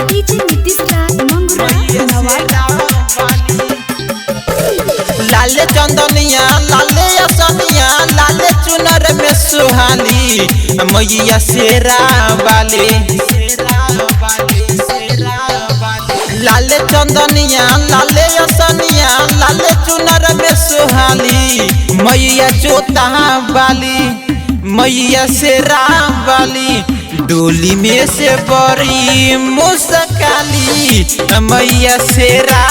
DJ Nitish राज मंगुरा नवादा। लाले चंदनिया लाले असनिया लाले चुनर में सुहाली मैया शेरा वाले। लाले चंदनिया लाले असनिया लाले चुनर में सुहाली मैया जोता वाली मैया शेरा वाली। डोली में से बड़ी मुस्काली मैया शेरा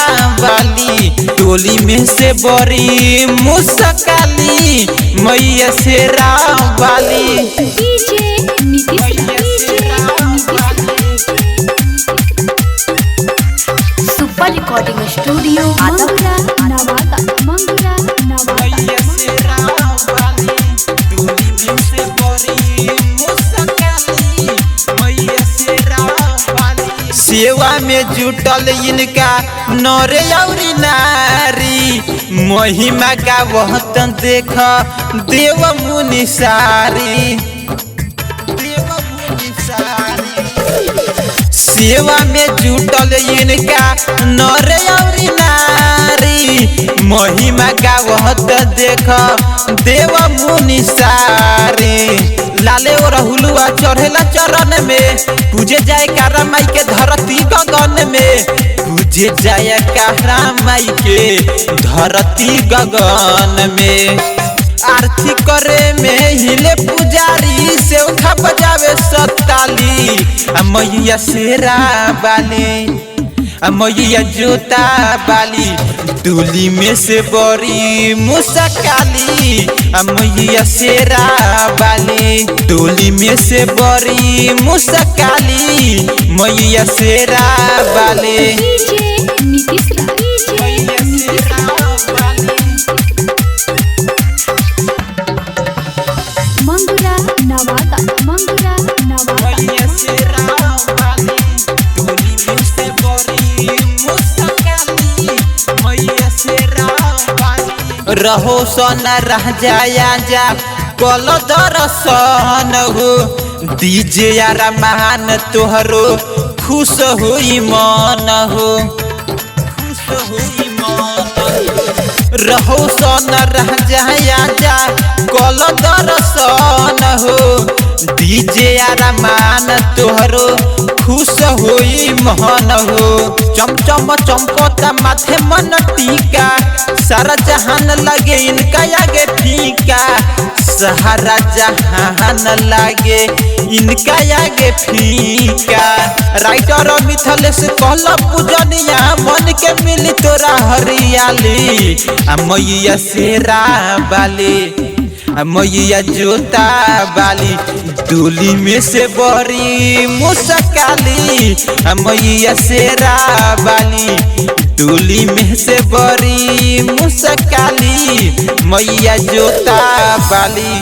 वाली। डोली में से बड़ी मुस्काली मैया शेरा वाली। DJ Nitish super recording studio Mangura Nawada Mangura Nawada. सेवा में जुटल इनका नर और नारी महिमा का वहतन देख देव मुनि सारी। सेवा में जुटल इनका नर और नारी महिमा का वहत देख देव मुनि सारी। लाले और हुलुआ चढ़ेला चरण में पूजे जाए कारा माई के धरती गगन में। पूजे जाए कारा माई के धरती गगन में। आरती करे में हिले पुजारी से उठा बजावे सताली मैया शेरा वाली मैया जोता वाली। डोली में से बड़ी मुस्काली मैया शेरा वाली। डोली में से बड़ी मुस्काली मैया शेरा वाली। डीजे नीतीश मंगुरा नवादा मंगुरा नवादा। रहो सोना रह जाया जा कल दर्शन हो। दीजे यार मान तोहरो खुश हुई मन हो। रहो सोना रह जाया जा कल दर्शन हो। दीजे यार मान तोहरो खुश हुई मन हो। चमचम चमकोता माथे मन टीका सारा जहान लगे इनका आगे फीका। सारा जहान लगे इनका आगे फीका। राइटर मिथलेश कहल पूजनिया मन के मिली तोरा हरियाली मैया शेरा वाली मैया जोता वाली। डोली में से बड़ी मुस्काली मैया शेरा वाली। डोली में से बड़ी मुस्काली मैया जोता वाली।